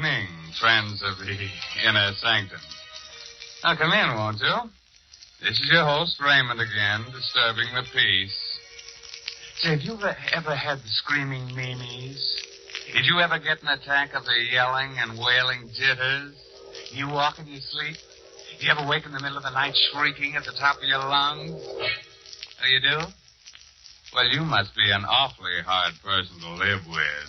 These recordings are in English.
evening, friends of the Inner Sanctum. Now, come in, won't you? This is your host, Raymond, again, disturbing the peace. Say, have you ever had the screaming meanies? Did you ever get an attack of the yelling and wailing jitters? You walk in your sleep? You ever wake in the middle of the night shrieking at the top of your lungs? Oh, you do? Well, you must be an awfully hard person to live with.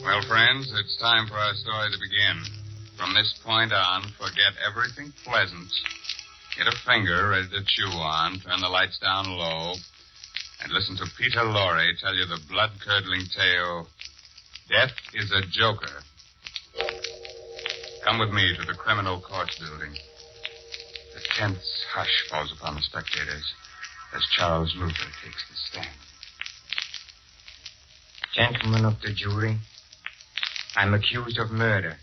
Well, friends, it's time for our story to begin. From this point on, forget everything pleasant. Get a finger ready to chew on, turn the lights down low, and listen to Peter Lorre tell you the blood-curdling tale, Death is a Joker. Come with me to the criminal court building. The tense hush falls upon the spectators as Charles Luther takes the stand. Gentlemen of the jury, I'm accused of murder.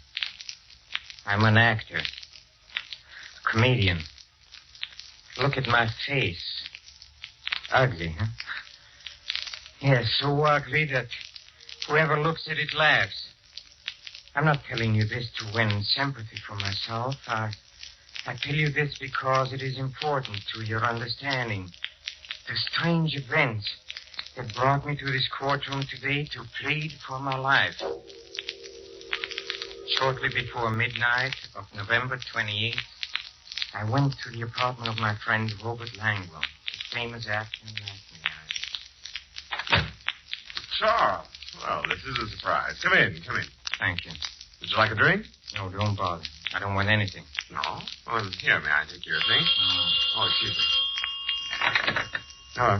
I'm an actor, a comedian. Look at my face. Ugly, huh? Yes, so ugly that whoever looks at it laughs. I'm not telling you this to win sympathy for myself. I tell you this because it is important to your understanding the strange events that brought me to this courtroom today to plead for my life. Shortly before midnight of November 28th, I went to the apartment of my friend Robert Langlow, the famous actor and acting. Charles. Well, this is a surprise. Come in. Thank you. Would you like a drink? No, don't bother. I don't want anything. No? Well, here, may I take your thing? Oh, excuse me. Hello.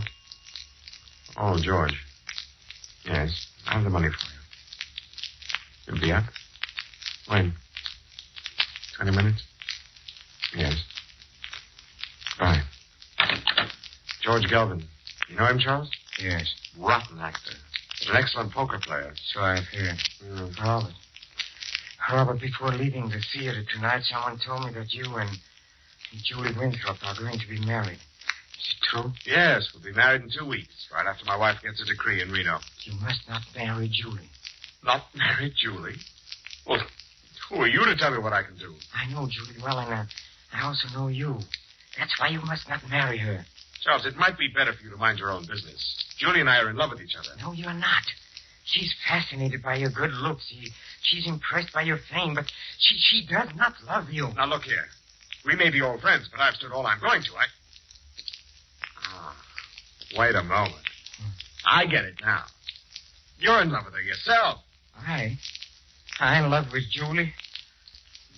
Oh, George. Yes, I have the money for you. You'll be up? When? 20 minutes? Yes. Bye. George Gelvin. You know him, Charles? Yes. Rotten actor. He's an excellent poker player. So I've heard. Robert, before leaving the theater tonight, someone told me that you and Julie Winthrop are going to be married. Is it true? Yes, we'll be married in 2 weeks, right after my wife gets a decree in Reno. You must not marry Julie. Not marry Julie? Well, who are you to tell me what I can do? I know Julie well, and I also know you. That's why you must not marry her. Charles, it might be better for you to mind your own business. Julie and I are in love with each other. No, you're not. She's fascinated by your good looks. She's impressed by your fame, but she does not love you. Now, look here. We may be old friends, but I've stood all I'm going to. Wait a moment. I get it now. You're in love with her yourself. I'm in love with Julie.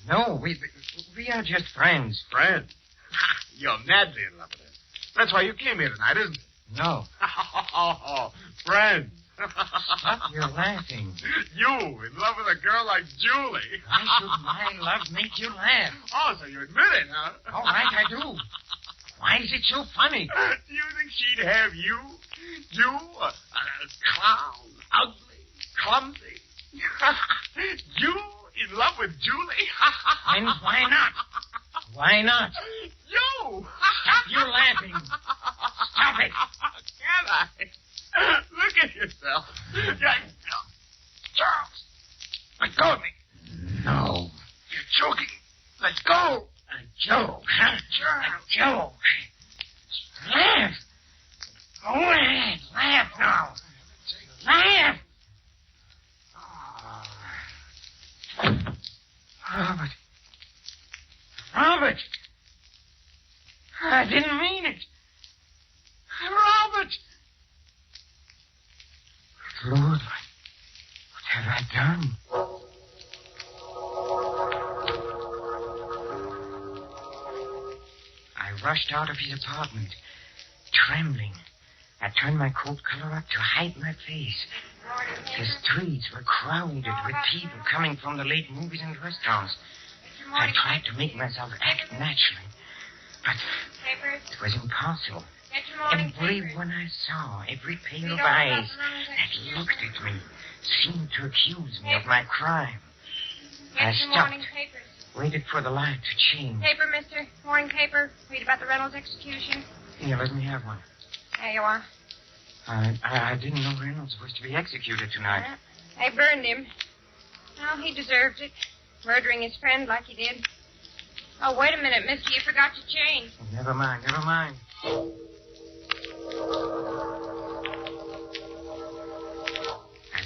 No, we are just friends. Friends? You're madly in love with her. That's why you came here tonight, isn't it? No. Friends. Stop your laughing. You in love with a girl like Julie. Why should my love make you laugh? Oh, so you admit it, huh? All right, I do. Why is it so funny? Do you think she'd have you? You, a clown, ugly, clumsy. You in love with Julie? And why not? Why not? You! Stop your laughing. Stop it. Can I? Look at yourself. Charles, let go of me. No. You're choking. Let go. A joke. A joke. Laugh. Go ahead. Laugh now. Laugh. Robert. I didn't mean it. Robert. Lord, what have I done? I rushed out of his apartment, trembling. I turned my coat collar up to hide my face. The streets were crowded with people coming from the late movies and restaurants. I tried to make myself act naturally, but it was impossible. Everyone I saw, every pair of eyes that looked at me, seemed to accuse me of my crime. I stopped, waited for the light to change. Paper, mister. Morning paper. Read about the Reynolds execution. Here, let me have one. There you are. I didn't know Reynolds was to be executed tonight. They burned him. Well, he deserved it. Murdering his friend like he did. Oh, wait a minute, mister. You forgot your chain. Never mind. I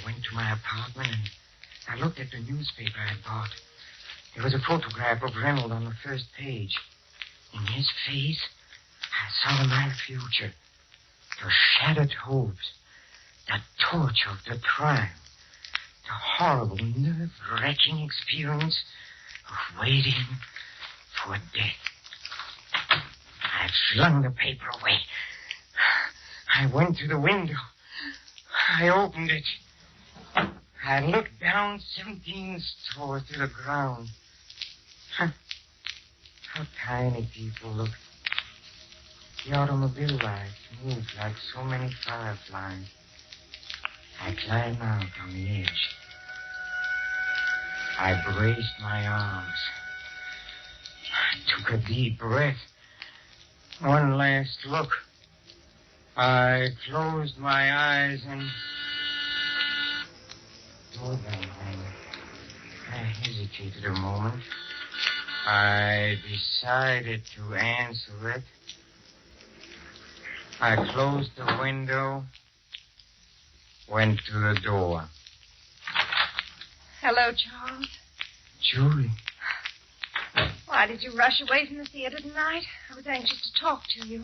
went to my apartment and I looked at the newspaper I'd bought. There was a photograph of Reynolds on the first page. In his face, I saw my future. The shattered hopes. The torture of the trial. The horrible, nerve-wracking experience of waiting for death. I flung the paper away. I went to the window. I opened it. I looked down 17 stories to the ground. How tiny people look. The automobile lights moved like so many fireflies. I climbed out on the edge. I braced my arms. I took a deep breath. One last look. I closed my eyes and... Doorbell rang. I hesitated a moment. I decided to answer it. I closed the window, went to the door. Hello, Charles. Julie. Why did you rush away from the theater tonight? I was anxious to talk to you.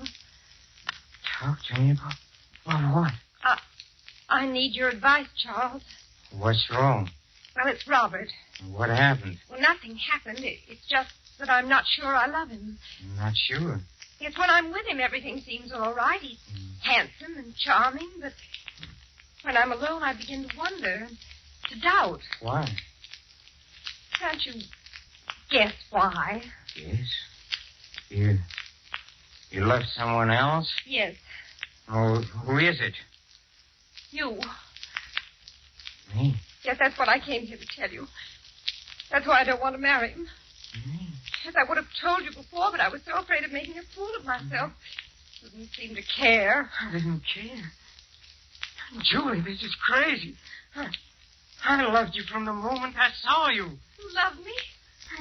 Talk to me about... Well, what? I need your advice, Charles. What's wrong? Well, it's Robert. What happened? Well, nothing happened. It's just that I'm not sure I love him. I'm not sure. Yes, when I'm with him, everything seems all right. He's handsome and charming, but when I'm alone, I begin to wonder and to doubt. Why? Can't you guess why? Yes. You love someone else? Yes. Oh, who is it? You. Me? Yes, that's what I came here to tell you. That's why I don't want to marry him. Me? Yes, I would have told you before, but I was so afraid of making a fool of myself. Didn't seem to care. I didn't care. Julie, this is crazy. I loved you from the moment I saw you. You love me?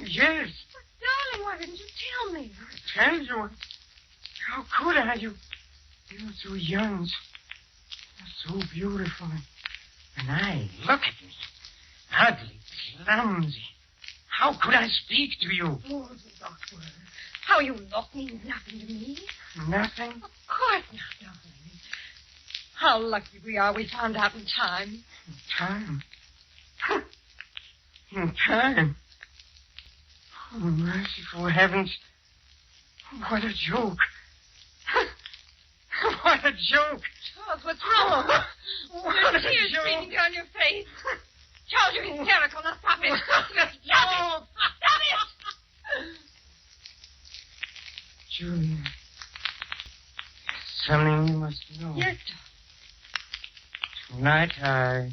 Yes. But, darling, why didn't you tell me? Tell you? How could I? You're so young, so beautiful. And I, look at me. Ugly, clumsy. How could I speak to you? Oh, doctor. How you look means nothing to me. Nothing? Of course not, darling. How lucky we are we found out in time. Time? In time? Oh, merciful heavens. What a joke. What a joke. Charles, what's wrong? What There's a tears joke. streaming down your face. Charles, you're hysterical. Now stop it. Stop it. Stop it. Julia. Something you must know. Yes, Tonight I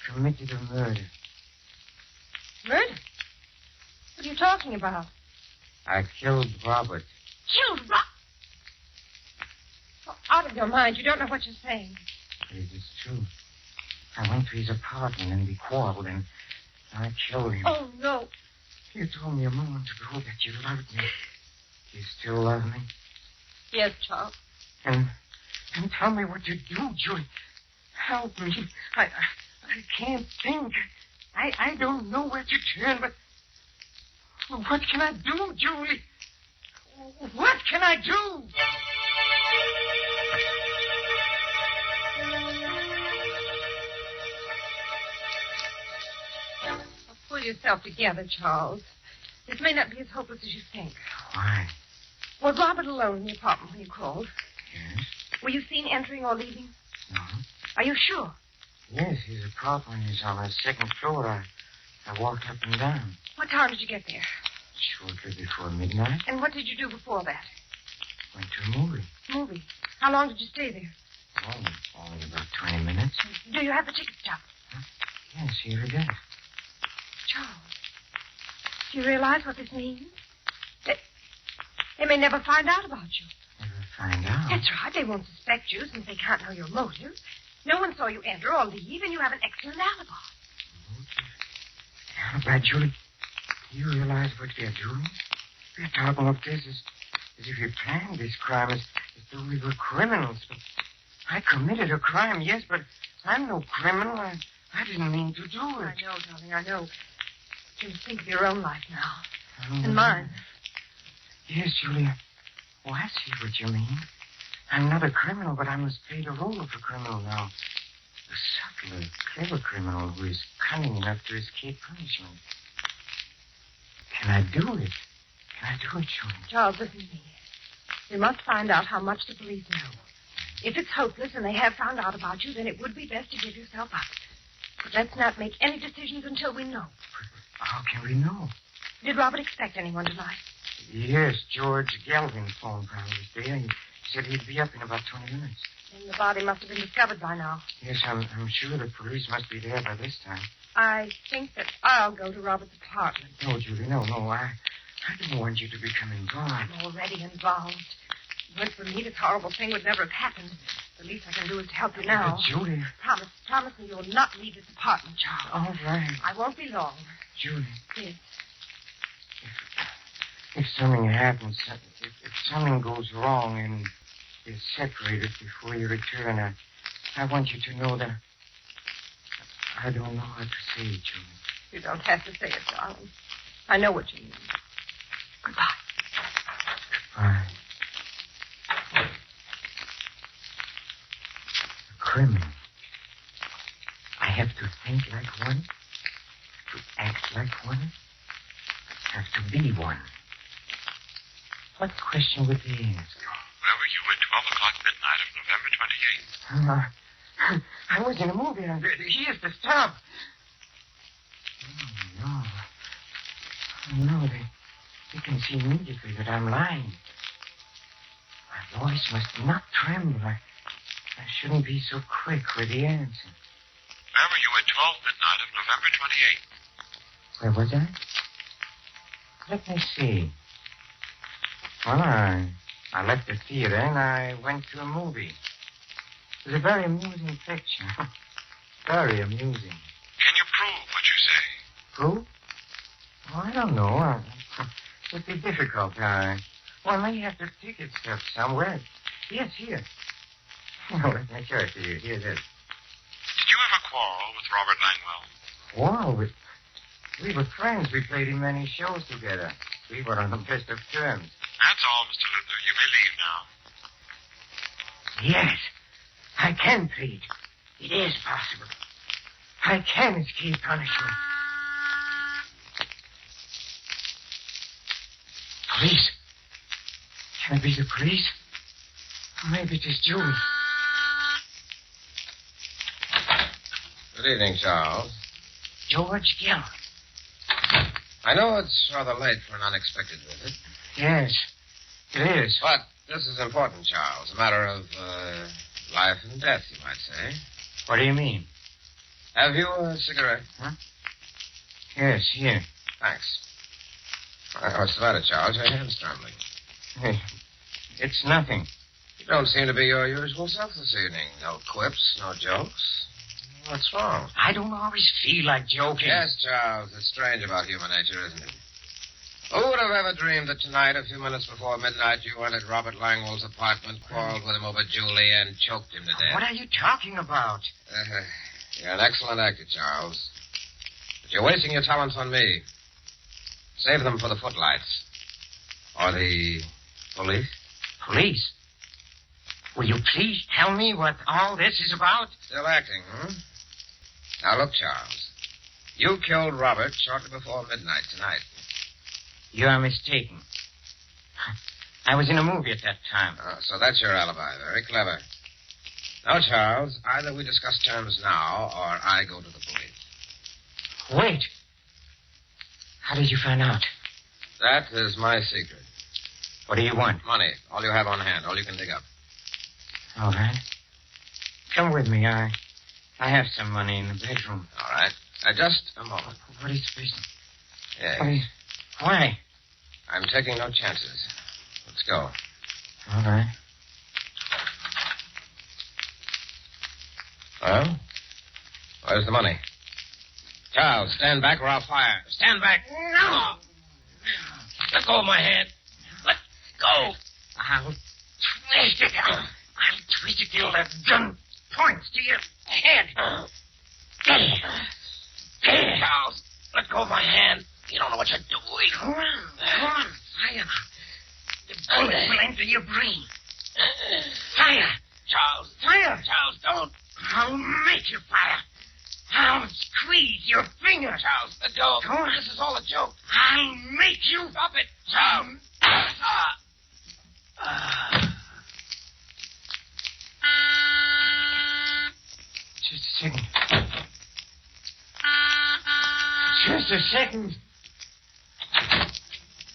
committed a murder. Murder? What are you talking about? I killed Robert. Killed Rob. Oh, out of your mind. You don't know what you're saying. It is true. I went to his apartment and we quarreled and I killed him. Oh, no. You told me a moment ago that you loved me. Do you still love me? Yes, Charles. And tell me what you do, Julie. Help me. I can't think. I don't know where to turn, but what can I do, Julie? What can I do? Pull yourself together, Charles. This may not be as hopeless as you think. Why? Was Robert alone in the apartment when you called? Yes. Were you seen entering or leaving? No. Are you sure? Yes, his apartment is on the second floor. I walked up and down. What time did you get there? Shortly before midnight. And what did you do before that? Went to a movie. Movie. How long did you stay there? Oh, only about 20 minutes. Do you have the ticket stub? Yes, here it is. Charles, do you realize what this means? They may never find out about you. Never find out. That's right. They won't suspect you since they can't know your motive. No one saw you enter or leave, and you have an excellent alibi. Alibi, Julie, do you realize what they're doing? They're talking like this as if we planned this crime, as though we were criminals. But I committed a crime, yes, but I'm no criminal. I didn't mean to do it. I know, darling, I know. You must think of your own life now. Oh, And mine. Yes, Julia. Oh, I see what you mean. I'm not a criminal, but I must play the role of a criminal now. A subtle, clever criminal who is cunning enough to escape punishment. Can I do it? Can I do it, Julia? Charles, listen to me. We must find out how much the police know. If it's hopeless and they have found out about you, then it would be best to give yourself up. But let's not make any decisions until we know. How can we know? Did Robert expect anyone tonight? Yes, George Galvin phoned while I was there. He said he'd be up in about 20 minutes. And the body must have been discovered by now. Yes, I'm sure the police must be there by this time. I think that I'll go to Robert's apartment. No, Julie, no. I don't want you to become involved. I'm already involved. If it weren't for me, this horrible thing would never have happened. The least I can do is to help you now. But, Julie... Promise me you'll not leave this apartment, Charles. All right. I won't be long. Julie. Yes. If something happens, if something goes wrong and is separated before you return, I want you to know that I don't know how to say it, Julie. You don't have to say it, darling. I know what you mean. Goodbye. Goodbye. A criminal. I have to think like one, to act like one, have to be one. What question would they ask? Where were you at 12 o'clock midnight of November 28th? I was in a movie. Here's the stub. Oh, no. They can see immediately that I'm lying. My voice must not tremble. I shouldn't be so quick with the answer. Where were you at 12 midnight of November 28th? Where was I? Let me see. Well, I left the theater and I went to a movie. It was a very amusing picture. Very amusing. Can you prove what you say? Prove? Oh, I don't know. It'd be difficult. Well, I may have the ticket stuff somewhere. Yes, here. Well, let me show it to you. Here it is. Did you ever quarrel with Robert Langwell? Well, we were friends. We played in many shows together. We were on the best of terms. That's all, Mr. Luther. You may leave now. Yes, I can plead. It is possible. I can escape punishment. Police? Can it be the police? Or maybe it is Julie. Good evening, Charles. George Gillen. I know it's rather late for an unexpected visit. Yes, it is. But this is important, Charles. A matter of life and death, you might say. What do you mean? Have you a cigarette? Huh? Yes, here. Thanks. What's the matter, Charles? Your hand's trembling. Hey, it's nothing. You don't seem to be your usual self this evening. No quips, no jokes. What's wrong? I don't always feel like joking. Yes, Charles. It's strange about human nature, isn't it? Who would have ever dreamed that tonight, a few minutes before midnight, you entered Robert Langwell's apartment, quarreled with him over Julie, and choked him to death? What are you talking about? You're an excellent actor, Charles. But you're wasting your talents on me. Save them for the footlights. Or the police. Police? Will you please tell me what all this is about? Still acting, huh? Now, look, Charles. You killed Robert shortly before midnight tonight. You are mistaken. I was in a movie at that time. Oh, so that's your alibi. Very clever. Now, Charles, either we discuss terms now, or I go to the police. Wait. How did you find out? That is my secret. What do you want? Money. All you have on hand. All you can dig up. All right. Come with me. I have some money in the bedroom. All right. Just a moment. What is the business? Yes. Why? I'm taking no chances. Let's go. All right. Well, where's the money? Charles, stand back or I'll fire. Stand back. No! Let go of my hand. Let go. I'll twist it. I'll twist it till that gun points to your head. Charles, let go of my hand. You don't know what you're doing. Come on. Fire. The bullet will enter your brain. Fire. Charles. Fire. Charles, don't. I'll make you fire. I'll squeeze your finger. Charles, let go. Come on. This is all a joke. I'll make you. Stop it. Charles. Just a second. Just a second.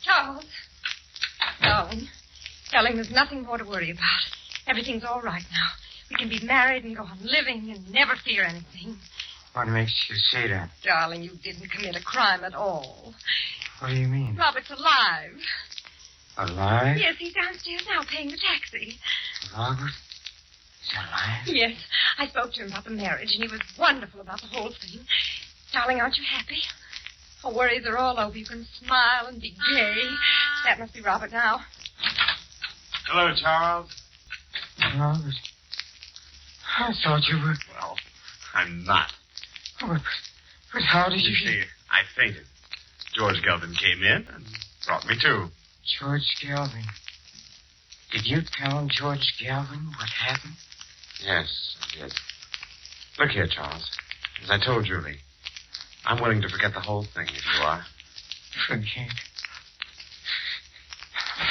Charles. Darling, there's nothing more to worry about. Everything's all right now. We can be married and go on living and never fear anything. What makes you say that? Darling, you didn't commit a crime at all. What do you mean? Robert's alive. Alive? Yes, he's downstairs now paying the taxi. Robert? He's alive? Yes, I spoke to him about the marriage, and he was wonderful about the whole thing. Darling, aren't you happy? Our worries are all over. You can smile and be gay. That must be Robert now. Hello, Charles. Robert, I thought you were... Well, I'm not. But how did you... You see, I fainted. George Gelvin came in and brought me to. George Galvin. Did you tell George Galvin what happened? Yes, I did. Look here, Charles. As I told Julie, I'm willing to forget the whole thing if you are. Forget?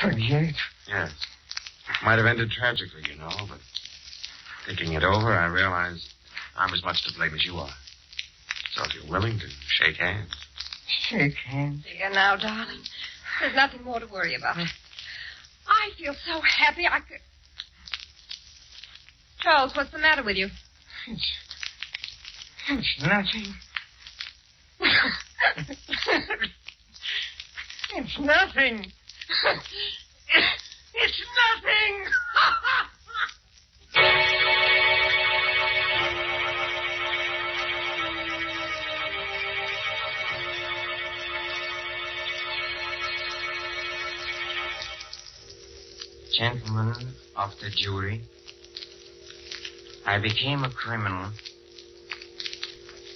Forget? Yes. It might have ended tragically, you know, but thinking it over, I realize I'm as much to blame as you are. So if you're willing to shake hands. Shake hands? There now, darling. There's nothing more to worry about. I feel so happy I could... Charles, what's the matter with you? It's nothing. It's nothing. It's nothing. Gentlemen of the jury, I became a criminal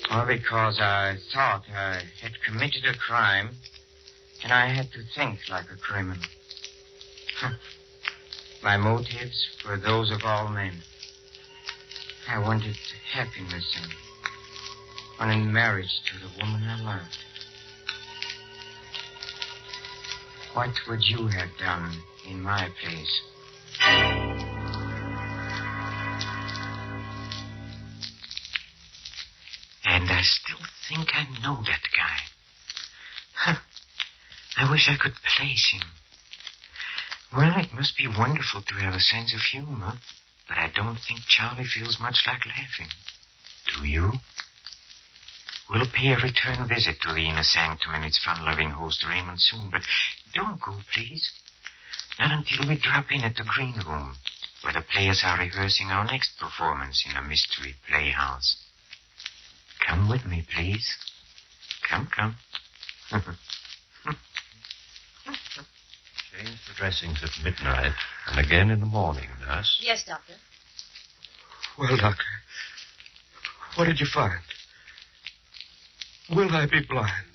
all because I thought I had committed a crime and I had to think like a criminal. My motives were those of all men. I wanted happiness and wanted marriage to the woman I loved. What would you have done in my place? And I still think I know that guy. I wish I could place him. Well, it must be wonderful to have a sense of humor, but I don't think Charlie feels much like laughing. Do you? We'll pay a return visit to the inner sanctum and its fun-loving host Raymond soon, but don't go, please. Not until we drop in at the green room, where the players are rehearsing our next performance in a mystery playhouse. Come with me, please. Come. Change the dressings at midnight and again in the morning, nurse. Yes, Doctor. Well, Doctor, what did you find? Will I be blind?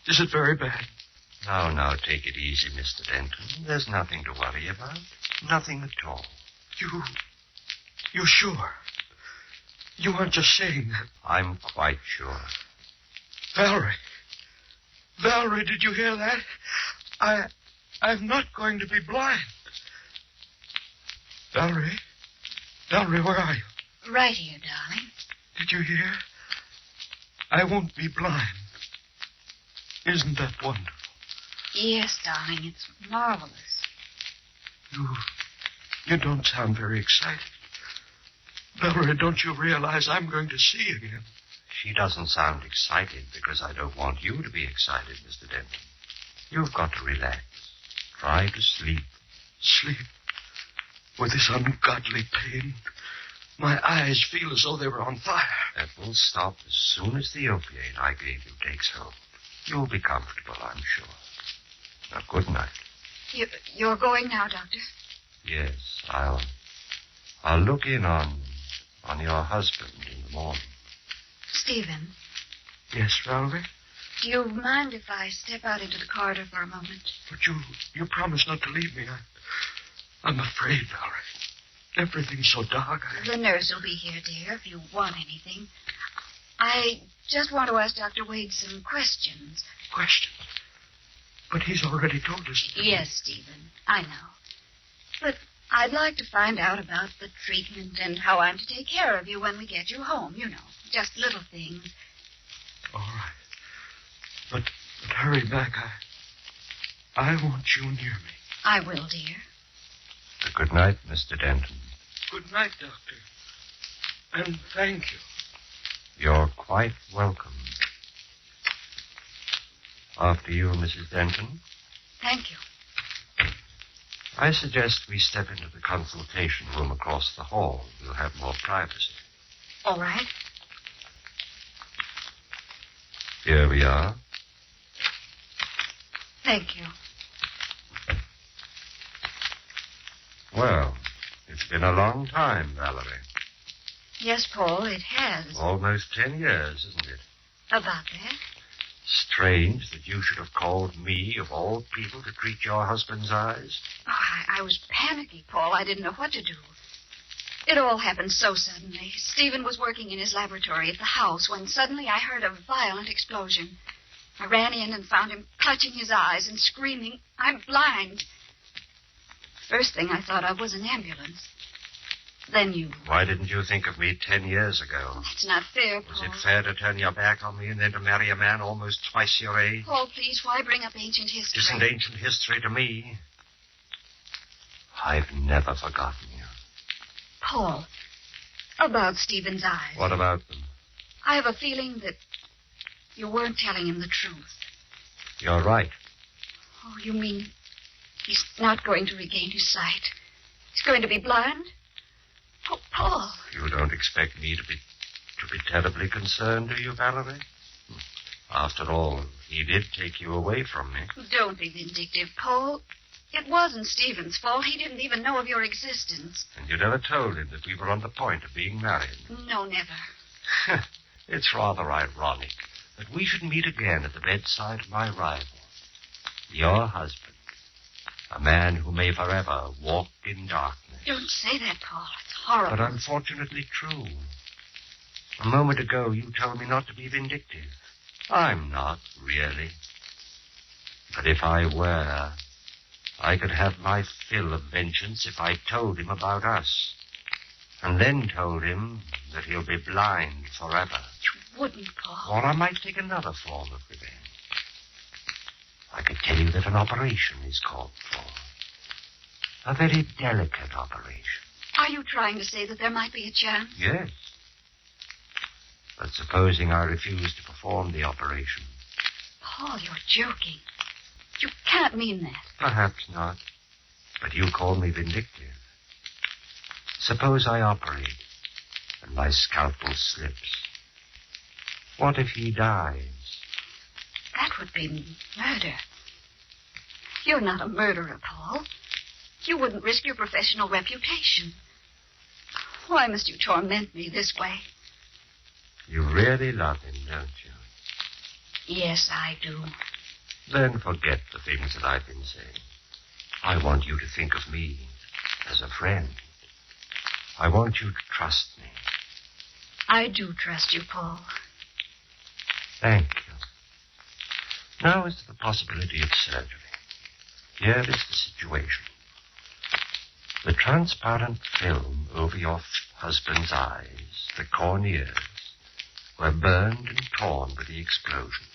Is it very bad? Now, take it easy, Mr. Denton. There's nothing to worry about. Nothing at all. You're sure? You aren't just saying that. I'm quite sure. Valerie, did you hear that? I'm not going to be blind. Valerie, where are you? Right here, darling. Did you hear? I won't be blind. Isn't that wonderful? Yes, darling, it's marvelous. You don't sound very excited. Valerie, don't you realize I'm going to see again? She doesn't sound excited because I don't want you to be excited, Mr. Denton. You've got to relax. Try to sleep. Sleep? With this ungodly pain? My eyes feel as though they were on fire. That will stop as soon as the opiate I gave you takes hold. You'll be comfortable, I'm sure. Now, good night. You're going now, Doctor? Yes, I'll look in on your husband in the morning. Stephen. Yes, Valerie? Do you mind if I step out into the corridor for a moment? But you promised not to leave me. I'm afraid, Valerie. Everything's so dark. The nurse will be here, dear, if you want anything. I just want to ask Dr. Wade some questions. Questions? But he's already told us. Yes, Stephen, I know. But I'd like to find out about the treatment and how I'm to take care of you when we get you home, you know. Just little things. All right. But hurry back. I want you near me. I will, dear. Good night, Mr. Denton. Good night, Doctor. And thank you. You're quite welcome. After you, Mrs. Denton. Thank you. I suggest we step into the consultation room across the hall. We'll have more privacy. All right. Here we are. Thank you. Well, it's been a long time, Valerie. Yes, Paul, it has. Almost 10 years, isn't it? About that. Strange that you should have called me, of all people, to treat your husband's eyes. Oh, I was panicky, Paul. I didn't know what to do. It all happened so suddenly. Stephen was working in his laboratory at the house when suddenly I heard a violent explosion. I ran in and found him clutching his eyes and screaming, "I'm blind." First thing I thought of was an ambulance. Then you. Why didn't you think of me 10 years ago? That's not fair, Paul. Was it fair to turn your back on me and then to marry a man almost twice your age? Paul, please, why bring up ancient history? Isn't ancient history to me? I've never forgotten you. Paul, about Stephen's eyes. What about them? I have a feeling that you weren't telling him the truth. You're right. Oh, you mean he's not going to regain his sight? He's going to be blind? Oh, Paul. You don't expect me to be terribly concerned, do you, Valerie? After all, he did take you away from me. Don't be vindictive, Paul. It wasn't Stephen's fault. He didn't even know of your existence. And you never told him that we were on the point of being married. No, never. It's rather ironic that we should meet again at the bedside of my rival, your husband, a man who may forever walk in darkness. Don't say that, Paul. It's horrible. But unfortunately true. A moment ago, you told me not to be vindictive. I'm not, really. But if I were, I could have my fill of vengeance if I told him about us. And then told him that he'll be blind forever. You wouldn't, Paul. Or I might take another form of revenge. I could tell you that an operation is called for. A very delicate operation. Are you trying to say that there might be a chance? Yes. But supposing I refuse to perform the operation? Paul, you're joking. You can't mean that. Perhaps not. But you call me vindictive. Suppose I operate and my scalpel slips. What if he dies? That would be murder. You're not a murderer, Paul. You wouldn't risk your professional reputation. Why must you torment me this way? You really love him, don't you? Yes, I do. Then forget the things that I've been saying. I want you to think of me as a friend. I want you to trust me. I do trust you, Paul. Thank you. Now as to the possibility of surgery. Here is the situation. The transparent film over your husband's eyes, the corneas, were burned and torn by the explosion.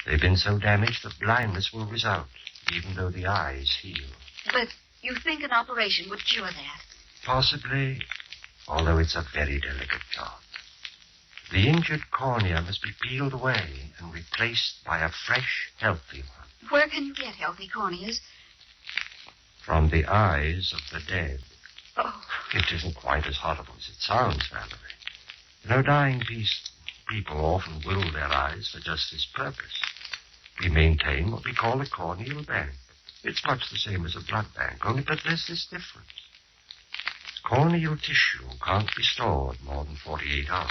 They've been so damaged that blindness will result, even though the eyes heal. But you think an operation would cure that? Possibly, although it's a very delicate job. The injured cornea must be peeled away and replaced by a fresh, healthy one. Where can you get healthy corneas? From the eyes of the dead. Oh. It isn't quite as horrible as it sounds, Valerie. You know, dying people often will their eyes for just this purpose. We maintain what we call a corneal bank. It's much the same as a blood bank, only but there's this difference. Corneal tissue can't be stored more than 48 hours.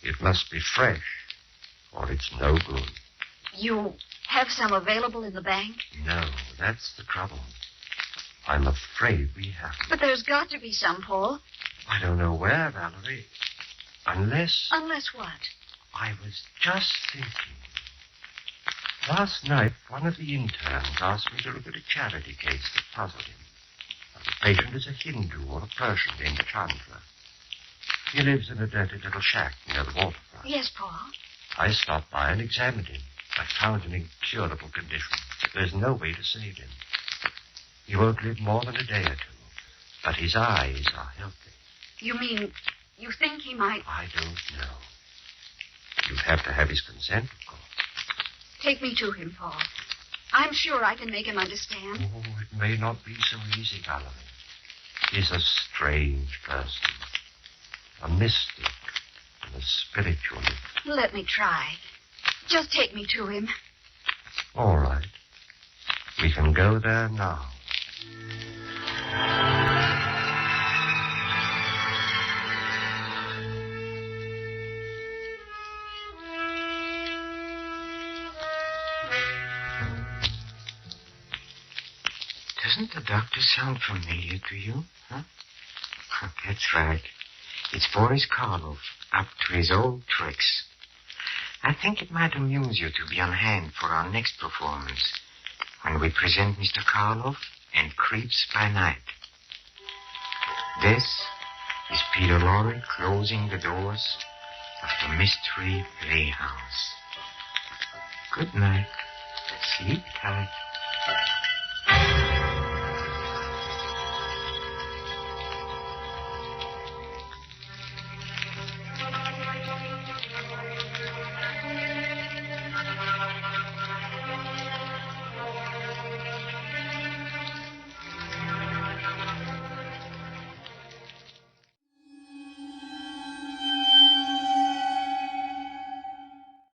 It must be fresh, or it's no good. You have some available in the bank? No, that's the trouble. I'm afraid we haven't. But there's got to be some, Paul. I don't know where, Valerie. Unless... Unless what? I was just thinking. Last night, one of the interns asked me to look at a charity case that puzzled him. The patient is a Hindu or a Persian named Chandra. He lives in a dirty little shack near the waterfront. Yes, Paul. I stopped by and examined him. I found him in incurable condition. There's no way to save him. He won't live more than a day or two. But his eyes are healthy. You mean you think he might... I don't know. You'd have to have his consent, of course. Take me to him, Paul. I'm sure I can make him understand. Oh, it may not be so easy, Valerie. He's a strange person. A mystic and a spiritualist. Let me try. Just take me to him. All right. We can go there now. Doesn't the doctor sound familiar to you? Huh? That's right. It's Boris Karloff, up to his old tricks. I think it might amuse you to be on hand for our next performance, when we present Mr. Karloff and Creeps by Night. This is Peter Lorre closing the doors of the Mystery Playhouse. Good night. Sleep tight.